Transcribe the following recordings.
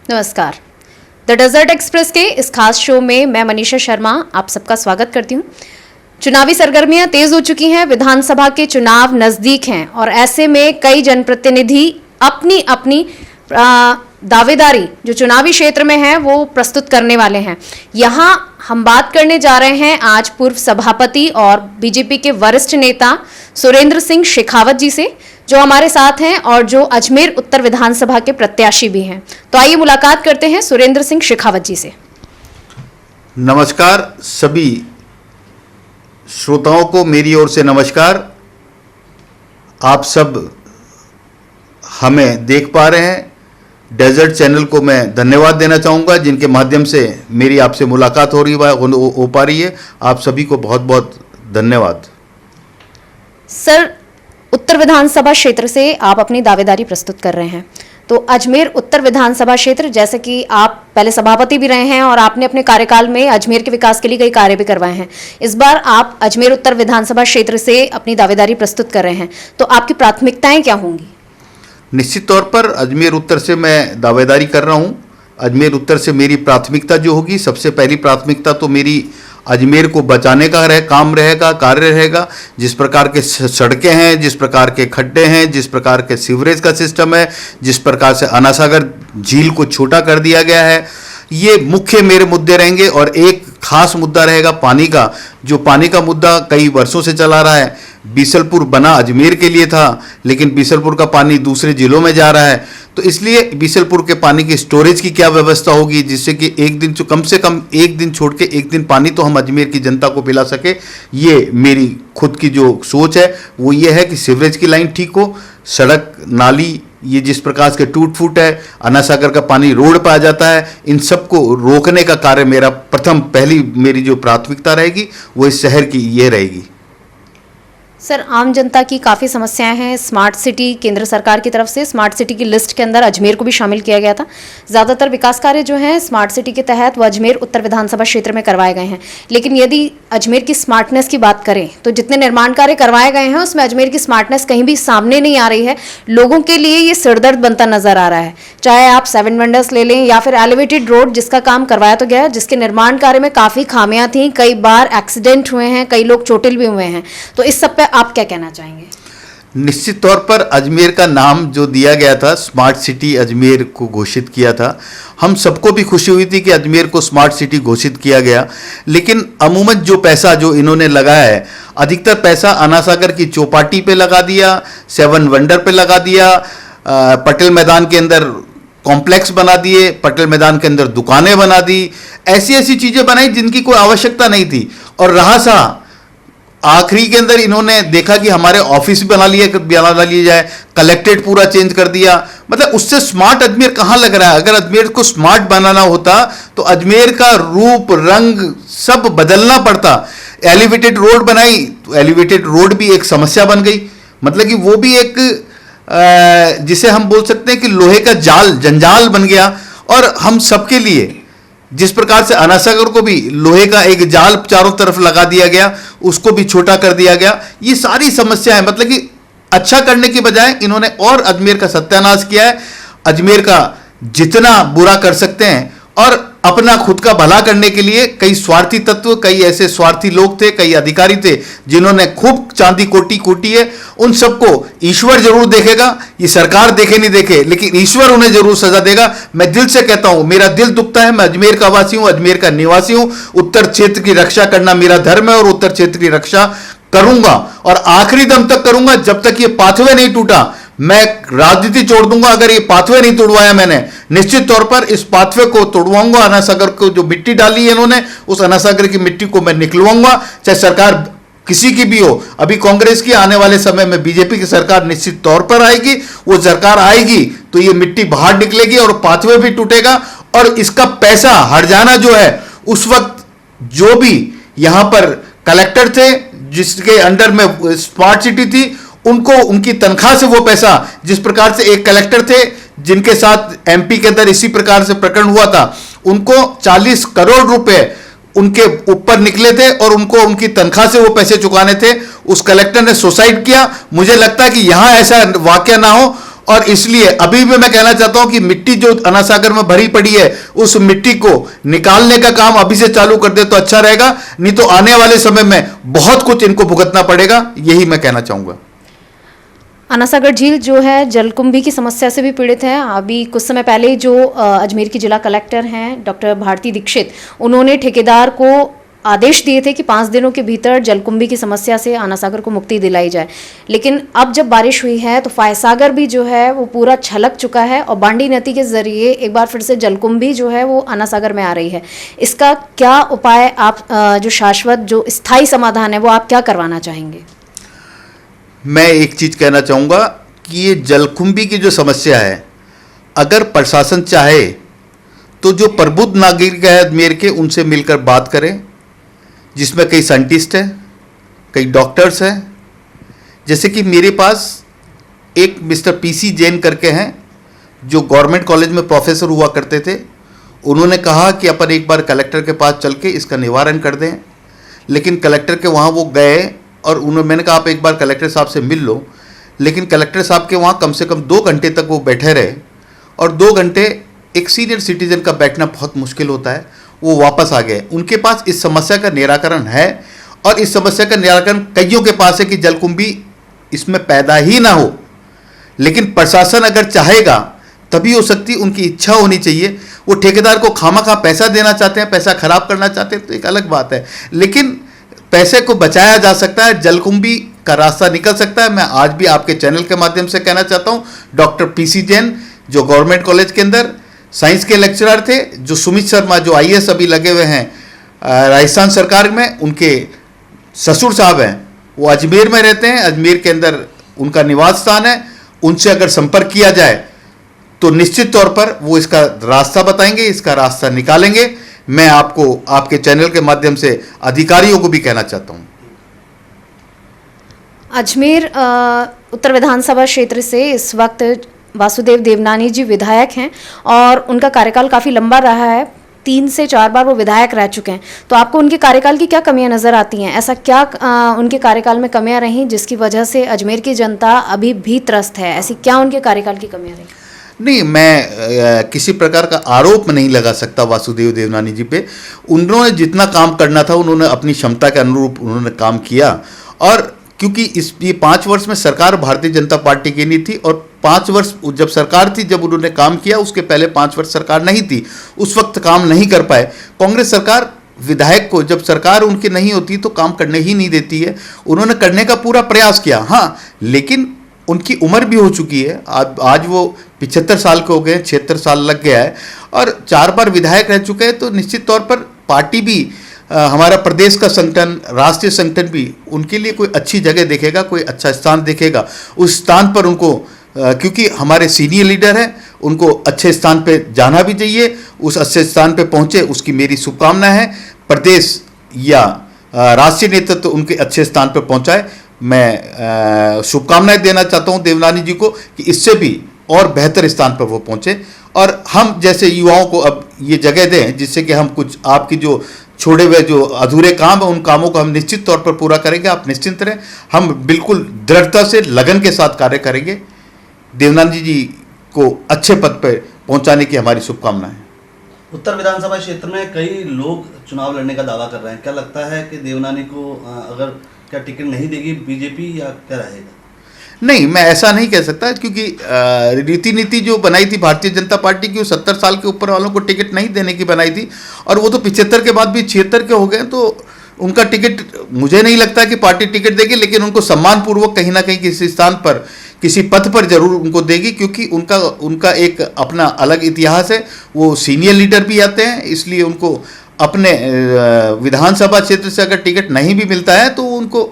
नमस्कार। The Desert Express के इस खास शो में मैं मनीषा शर्मा आप सबका स्वागत करती हूँ। चुनावी सरगर्मियां तेज हो चुकी हैं, विधानसभा के चुनाव नजदीक हैं और ऐसे में कई जनप्रतिनिधि अपनी अपनी दावेदारी जो चुनावी क्षेत्र में है वो प्रस्तुत करने वाले हैं। यहाँ हम बात करने जा रहे हैं आज पूर्व सभापति और बीजेपी के वरिष्ठ नेता सुरेंद्र सिंह शेखावत जी से, जो हमारे साथ हैं और जो अजमेर उत्तर विधानसभा के प्रत्याशी भी हैं। तो आइए मुलाकात करते हैं सुरेंद्र सिंह शेखावत जी से। नमस्कार सभी श्रोताओं को, मेरी ओर से नमस्कार। आप सब हमें देख पा रहे हैं। डेजर्ट चैनल को मैं धन्यवाद देना चाहूँगा जिनके माध्यम से मेरी आपसे मुलाकात हो पा रही है। आप सभी को बहुत बहुत धन्यवाद। सर, उत्तर विधानसभा क्षेत्र से आप अपनी दावेदारी प्रस्तुत कर रहे हैं, तो अजमेर उत्तर विधानसभा क्षेत्र, जैसे कि आप पहले सभापति भी रहे हैं और आपने अपने कार्यकाल में अजमेर के विकास के लिए कई कार्य भी करवाए हैं। इस बार आप अजमेर उत्तर विधानसभा क्षेत्र से अपनी दावेदारी प्रस्तुत कर रहे हैं, तो आपकी प्राथमिकताएं क्या होंगी? निश्चित तौर पर अजमेर उत्तर से मैं दावेदारी कर रहा हूं। अजमेर उत्तर से मेरी प्राथमिकता जो होगी, सबसे पहली प्राथमिकता तो मेरी अजमेर को बचाने का कार्य रहेगा। जिस प्रकार के सड़कें हैं, जिस प्रकार के खड्डे हैं, जिस प्रकार के सीवरेज का सिस्टम है, जिस प्रकार से अना सागर झील को छोटा कर दिया गया है, ये मुख्य मेरे मुद्दे रहेंगे। और एक खास मुद्दा रहेगा पानी का, जो पानी का मुद्दा कई वर्षों से चला रहा है। बीसलपुर बना अजमेर के लिए था, लेकिन बीसलपुर का पानी दूसरे जिलों में जा रहा है, तो इसलिए बीसलपुर के पानी की स्टोरेज की क्या व्यवस्था होगी, जिससे कि एक दिन कम से कम एक दिन छोड़ के एक दिन पानी तो हम अजमेर की जनता को पिला सके। ये मेरी खुद की जो सोच है वो ये है कि सीवरेज की लाइन ठीक हो, सड़क नाली ये जिस प्रकार के टूट फूट है, अना सागर का पानी रोड पर आ जाता है, इन सबको रोकने का कार्य मेरा पहली मेरी जो प्राथमिकता रहेगी वो इस शहर की ये रहेगी। सर, आम जनता की काफ़ी समस्याएं हैं। स्मार्ट सिटी केंद्र सरकार की तरफ से स्मार्ट सिटी की लिस्ट के अंदर अजमेर को भी शामिल किया गया था। ज़्यादातर विकास कार्य जो हैं स्मार्ट सिटी के तहत वो अजमेर उत्तर विधानसभा क्षेत्र में करवाए गए हैं, लेकिन यदि अजमेर की स्मार्टनेस की बात करें तो जितने निर्माण कार्य करवाए गए हैं उसमें अजमेर की स्मार्टनेस कहीं भी सामने नहीं आ रही है। लोगों के लिए ये सिरदर्द बनता नजर आ रहा है। चाहे आप 7 वंडर्स ले लें या फिर एलिवेटेड रोड, जिसका काम करवाया तो गया, जिसके निर्माण कार्य में काफ़ी खामियां थी, कई बार एक्सीडेंट हुए हैं, कई लोग चोटिल भी हुए हैं। तो इस सब पे आप क्या कहना चाहेंगे? निश्चित तौर पर अजमेर का नाम जो दिया गया था, स्मार्ट सिटी अजमेर को घोषित किया था, हम सबको भी खुशी हुई थी कि अजमेर को स्मार्ट सिटी घोषित किया गया। लेकिन अमूमन जो पैसा जो इन्होंने लगाया है, अधिकतर पैसा अना सागर की चौपाटी पे लगा दिया, 7 वंडर पे लगा दिया, पटेल मैदान के अंदर कॉम्प्लेक्स बना दिए, पटेल मैदान के अंदर दुकानें बना दी, ऐसी ऐसी चीज़ें बनाई जिनकी कोई आवश्यकता नहीं थी। और रहा सा आखिरी के अंदर इन्होंने देखा कि हमारे ऑफिस बना लिए जाए, कलेक्ट्रेट पूरा चेंज कर दिया। मतलब उससे स्मार्ट अजमेर कहाँ लग रहा है? अगर अजमेर को स्मार्ट बनाना होता तो अजमेर का रूप रंग सब बदलना पड़ता। एलिवेटेड रोड बनाई तो एलिवेटेड रोड भी एक समस्या बन गई। मतलब कि वो भी एक जिसे हम बोल सकते हैं कि लोहे का जंजाल बन गया। और हम सबके लिए जिस प्रकार से अना सागर को भी लोहे का एक जाल चारों तरफ लगा दिया गया, उसको भी छोटा कर दिया गया। ये सारी समस्याएं, मतलब कि अच्छा करने की बजाय इन्होंने और अजमेर का सत्यानाश किया है। अजमेर का जितना बुरा कर सकते हैं और अपना खुद का भला करने के लिए कई स्वार्थी तत्व, कई ऐसे स्वार्थी लोग थे, कई अधिकारी थे जिन्होंने खूब चांदी कोटी है। उन सबको ईश्वर जरूर देखेगा, ये सरकार देखे नहीं देखे, लेकिन ईश्वर उन्हें जरूर सजा देगा। मैं दिल से कहता हूं, मेरा दिल दुखता है। मैं अजमेर का वासी हूं, अजमेर का निवासी हूं। उत्तर क्षेत्र की रक्षा करना मेरा धर्म है और उत्तर क्षेत्र की रक्षा करूंगा और आखिरी दम तक करूंगा। जब तक ये पाथवे नहीं टूटा मैं राजनीति छोड़ दूंगा। अगर ये पाथवे नहीं तोड़वाया मैंने, निश्चित तौर पर इस पाथवे को तोड़वाऊंगा। अना सागर को जो मिट्टी डाली है इन्होंने, उस अना सागर की मिट्टी को मैं निकलवाऊंगा, चाहे सरकार किसी की भी हो। अभी कांग्रेस की, आने वाले समय में बीजेपी की सरकार निश्चित तौर पर आएगी। वो सरकार आएगी तो ये मिट्टी बाहर निकलेगी और पाथवे भी टूटेगा। और इसका पैसा हर्जाना जो है, उस वक्त जो भी यहां पर कलेक्टर थे जिसके अंडर में स्मार्ट सिटी थी, उनको उनकी तनख्वाह से वो पैसा, जिस प्रकार से एक कलेक्टर थे जिनके साथ एमपी के अंदर इसी प्रकार से प्रकरण हुआ था, उनको 40 करोड़ रुपए उनके ऊपर निकले थे और उनको उनकी तनख्वाह से वो पैसे चुकाने थे। उस कलेक्टर ने सुसाइड किया। मुझे लगता है कि यहां ऐसा वाकया ना हो और इसलिए अभी भी मैं कहना चाहता हूं कि मिट्टी जो अनासागर में भरी पड़ी है उस मिट्टी को निकालने का काम अभी से चालू कर दे तो अच्छा रहेगा, नहीं तो आने वाले समय में बहुत कुछ इनको भुगतना पड़ेगा, यही मैं कहना चाहूंगा। अनासागर झील जो है जलकुंभी की समस्या से भी पीड़ित है। अभी कुछ समय पहले जो अजमेर की जिला कलेक्टर हैं डॉक्टर भारती दीक्षित, उन्होंने ठेकेदार को आदेश दिए थे कि 5 दिनों के भीतर जलकुंभी की समस्या से अनासागर को मुक्ति दिलाई जाए। लेकिन अब जब बारिश हुई है तो फायसागर भी जो है वो पूरा छलक चुका है और बांडी नदी के जरिए एक बार फिर से जलकुंभी जो है वो अनासागर में आ रही है। इसका क्या उपाय आप जो शाश्वत जो स्थायी समाधान है वो आप क्या करवाना चाहेंगे? मैं एक चीज कहना चाहूंगा कि ये जलकुंभी की जो समस्या है, अगर प्रशासन चाहे तो जो प्रबुद्ध नागरिक है अजमेर के, उनसे मिलकर बात करें, जिसमें कई साइंटिस्ट हैं, कई डॉक्टर्स हैं। जैसे कि मेरे पास एक मिस्टर पीसी जैन करके हैं जो गवर्नमेंट कॉलेज में प्रोफेसर हुआ करते थे। उन्होंने कहा कि अपन एक बार कलेक्टर के पास चल के इसका निवारण कर दें, लेकिन कलेक्टर के वहाँ वो गए और मैंने कहा आप एक बार कलेक्टर साहब से मिल लो, लेकिन कलेक्टर साहब के वहाँ कम से कम 2 घंटे तक वो बैठे रहे और 2 घंटे एक सीनियर सिटीजन का बैठना बहुत मुश्किल होता है। वो वापस आ गए। उनके पास इस समस्या का निराकरण है और इस समस्या का निराकरण कईयों के पास है कि जलकुंभी इसमें पैदा ही ना हो, लेकिन प्रशासन अगर चाहेगा तभी हो सकती, उनकी इच्छा होनी चाहिए। वो ठेकेदार को खामखा पैसा देना चाहते हैं, पैसा खराब करना चाहते हैं तो एक अलग बात है, लेकिन पैसे को बचाया जा सकता है, जलकुंभी का रास्ता निकल सकता है। मैं आज भी आपके चैनल के माध्यम से कहना चाहता हूँ, डॉक्टर पीसी जैन जो गवर्नमेंट कॉलेज के अंदर साइंस के लेक्चरर थे, जो सुमित शर्मा जो आईएएस अभी लगे हुए हैं राजस्थान सरकार में, उनके ससुर साहब हैं, वो अजमेर में रहते हैं, अजमेर के अंदर उनका निवास स्थान है। उनसे अगर संपर्क किया जाए तो निश्चित तौर पर वो इसका रास्ता बताएंगे, इसका रास्ता निकालेंगे। मैं आपको आपके चैनल के माध्यम से अधिकारियों को भी कहना चाहता हूँ। अजमेर उत्तर विधानसभा क्षेत्र से इस वक्त वासुदेव देवनानी जी विधायक हैं और उनका कार्यकाल काफ़ी लंबा रहा है, 3 से 4 बार वो विधायक रह चुके हैं। तो आपको उनके कार्यकाल की क्या कमियां नज़र आती हैं? ऐसा क्या उनके कार्यकाल में कमियां रहीं जिसकी वजह से अजमेर की जनता अभी भी त्रस्त है? ऐसी क्या उनके कार्यकाल की कमियां रहीं? नहीं, मैं किसी प्रकार का आरोप नहीं लगा सकता वासुदेव देवनानी जी पे। उन्होंने जितना काम करना था उन्होंने अपनी क्षमता के अनुरूप उन्होंने काम किया। और क्योंकि ये 5 वर्ष में सरकार भारतीय जनता पार्टी की नहीं थी और 5 वर्ष जब सरकार थी, जब उन्होंने काम किया, उसके पहले 5 वर्ष सरकार नहीं थी, उस वक्त काम नहीं कर पाए। कांग्रेस सरकार विधायक को जब सरकार उनकी नहीं होती तो काम करने ही नहीं देती है। उन्होंने करने का पूरा प्रयास किया, हाँ, लेकिन उनकी उम्र भी हो चुकी है। आज वो 75 साल के हो गए, 76 साल लग गया है और 4 बार विधायक रह चुके हैं। तो निश्चित तौर पर पार्टी भी, हमारा प्रदेश का संगठन, राष्ट्रीय संगठन भी उनके लिए कोई अच्छी जगह देखेगा, कोई अच्छा स्थान देखेगा। उस स्थान पर उनको, क्योंकि हमारे सीनियर लीडर हैं, उनको अच्छे स्थान पे जाना भी चाहिए। उस अच्छे स्थान पे पहुँचे, उसकी मेरी शुभकामना है। प्रदेश या राष्ट्रीय नेतृत्व तो उनके अच्छे स्थान पर पहुँचाए। मैं शुभकामनाएं देना चाहता हूं देवनानी जी को कि इससे भी और बेहतर स्थान पर वो पहुंचे और हम जैसे युवाओं को अब ये जगह दें जिससे कि हम कुछ आपकी जो छोड़े हुए जो अधूरे काम है उन कामों को हम निश्चित तौर पर पूरा करेंगे। आप निश्चिंत रहें, हम बिल्कुल दृढ़ता से लगन के साथ कार्य करेंगे। देवनानी जी को अच्छे पद पर पहुंचाने की हमारी शुभकामना है। उत्तर विधानसभा क्षेत्र में कई लोग चुनाव लड़ने का दावा कर रहे हैं, क्या लगता है कि देवनानी को अगर क्या टिकट नहीं देगी बीजेपी या क्या रहेगा? नहीं, मैं ऐसा नहीं कह सकता क्योंकि रीति नीति जो बनाई थी भारतीय जनता पार्टी की, वो 70 साल के ऊपर वालों को टिकट नहीं देने की बनाई थी और वो तो 75 के बाद भी 76 के हो गए, तो उनका टिकट मुझे नहीं लगता कि पार्टी टिकट देगी, लेकिन उनको सम्मानपूर्वक कहीं ना कहीं किसी स्थान पर, किसी पद पर जरूर उनको देगी, क्योंकि उनका एक अपना अलग इतिहास है। वो सीनियर लीडर भी आते हैं, इसलिए उनको अपने विधानसभा क्षेत्र से अगर टिकट नहीं भी मिलता है तो उनको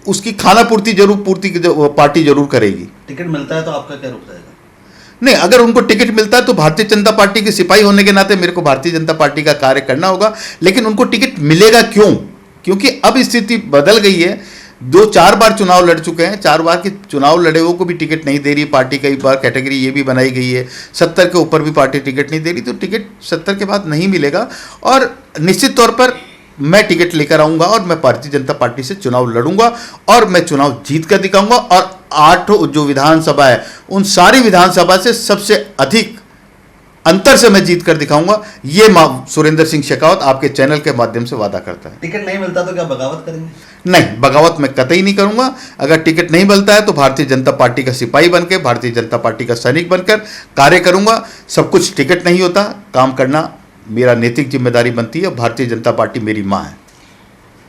उसकी खाना पूर्ति पार्टी जरूर करेगी। टिकट मिलता है तो आपका क्या रुख रहेगा? नहीं, अगर उनको टिकट मिलता है तो भारतीय जनता पार्टी के सिपाही होने के नाते मेरे को भारतीय जनता पार्टी का कार्य करना होगा, लेकिन उनको टिकट मिलेगा क्यों? क्योंकि अब स्थिति बदल गई है। 4 बार चुनाव लड़ चुके हैं, 4 बार के चुनाव लड़े हुए को भी टिकट नहीं दे रही पार्टी। कई बार कैटेगरी ये भी बनाई गई है, 70 के ऊपर भी पार्टी टिकट नहीं दे रही, तो टिकट 70 के बाद नहीं मिलेगा। और निश्चित तौर पर मैं टिकट लेकर आऊंगा और मैं भारतीय जनता पार्टी से चुनाव लड़ूंगा और मैं चुनाव जीत कर दिखाऊंगा और 8 जो विधानसभा है उन सारी विधानसभा से सबसे अधिक अंतर से मैं जीत कर दिखाऊंगा, ये सुरेंद्र सिंह शेखावत आपके चैनल के माध्यम से वादा करता है। टिकट नहीं मिलता तो क्या बगावत करेंगे? नहीं, बगावत मैं कतई नहीं करूंगा। अगर टिकट नहीं मिलता है तो भारतीय जनता पार्टी का सिपाही बनकर, भारतीय जनता पार्टी का सैनिक बनकर कार्य करूंगा। सब कुछ टिकट नहीं होता, काम करना मेरा नैतिक जिम्मेदारी बनती है। भारतीय जनता पार्टी मेरी माँ है।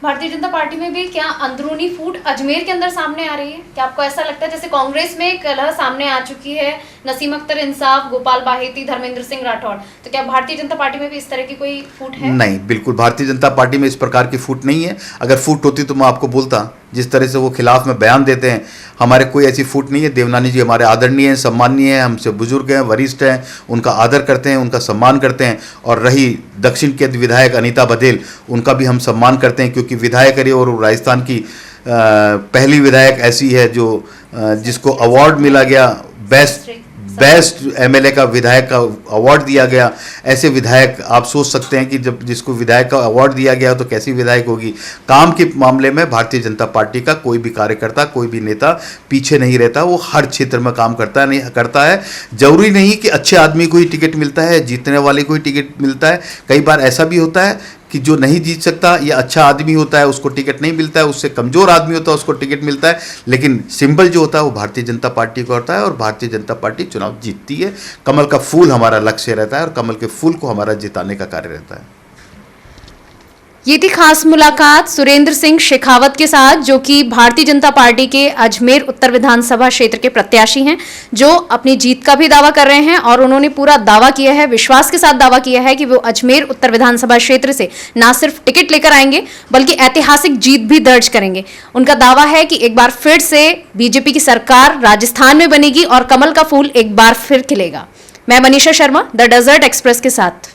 भारतीय जनता पार्टी में भी क्या अंदरूनी फूट अजमेर के अंदर सामने आ रही है? क्या आपको ऐसा लगता है जैसे कांग्रेस में कलह सामने आ चुकी है, नसीम अख्तर इंसाफ, गोपाल बाहेती, धर्मेंद्र सिंह राठौड़, तो क्या भारतीय जनता पार्टी में भी इस तरह की कोई फूट है? नहीं, बिल्कुल भारतीय जनता पार्टी में इस प्रकार की फूट नहीं है। अगर फूट होती तो मैं आपको बोलता। जिस तरह से वो खिलाफ में बयान देते हैं, हमारे कोई ऐसी फूट नहीं है। देवनानी जी हमारे आदरणीय हैं, सम्माननीय हैं, हमसे बुजुर्ग हैं, वरिष्ठ हैं, उनका आदर करते हैं, उनका सम्मान करते हैं। और रही दक्षिण के विधायक अनीता बघेल, उनका भी हम सम्मान करते हैं, क्योंकि विधायक रही और राजस्थान की पहली विधायक ऐसी है जो जिसको अवार्ड मिला गया, बेस्ट एमएलए का विधायक का अवार्ड दिया गया। ऐसे विधायक आप सोच सकते हैं कि जब जिसको विधायक का अवार्ड दिया गया तो कैसी विधायक होगी। काम के मामले में भारतीय जनता पार्टी का कोई भी कार्यकर्ता, कोई भी नेता पीछे नहीं रहता। वो हर क्षेत्र में काम करता है। जरूरी नहीं कि अच्छे आदमी को ही टिकट मिलता है, जीतने वाले को ही टिकट मिलता है। कई बार ऐसा भी होता है कि जो नहीं जीत सकता या अच्छा आदमी होता है उसको टिकट नहीं मिलता है, उससे कमज़ोर आदमी होता है उसको टिकट मिलता है। लेकिन सिंबल जो होता है वो भारतीय जनता पार्टी का होता है और भारतीय जनता पार्टी चुनाव जीतती है। कमल का फूल हमारा लक्ष्य रहता है और कमल के फूल को हमारा जिताने का कार्य रहता है। ये थी खास मुलाकात सुरेंद्र सिंह शेखावत के साथ, जो कि भारतीय जनता पार्टी के अजमेर उत्तर विधानसभा क्षेत्र के प्रत्याशी हैं, जो अपनी जीत का भी दावा कर रहे हैं। और उन्होंने पूरा दावा किया है, विश्वास के साथ दावा किया है कि वो अजमेर उत्तर विधानसभा क्षेत्र से ना सिर्फ टिकट लेकर आएंगे बल्कि ऐतिहासिक जीत भी दर्ज करेंगे। उनका दावा है कि एक बार फिर से बीजेपी की सरकार राजस्थान में बनेगी और कमल का फूल एक बार फिर खिलेगा। मैं Manisha Sharma, the Desert Express के साथ।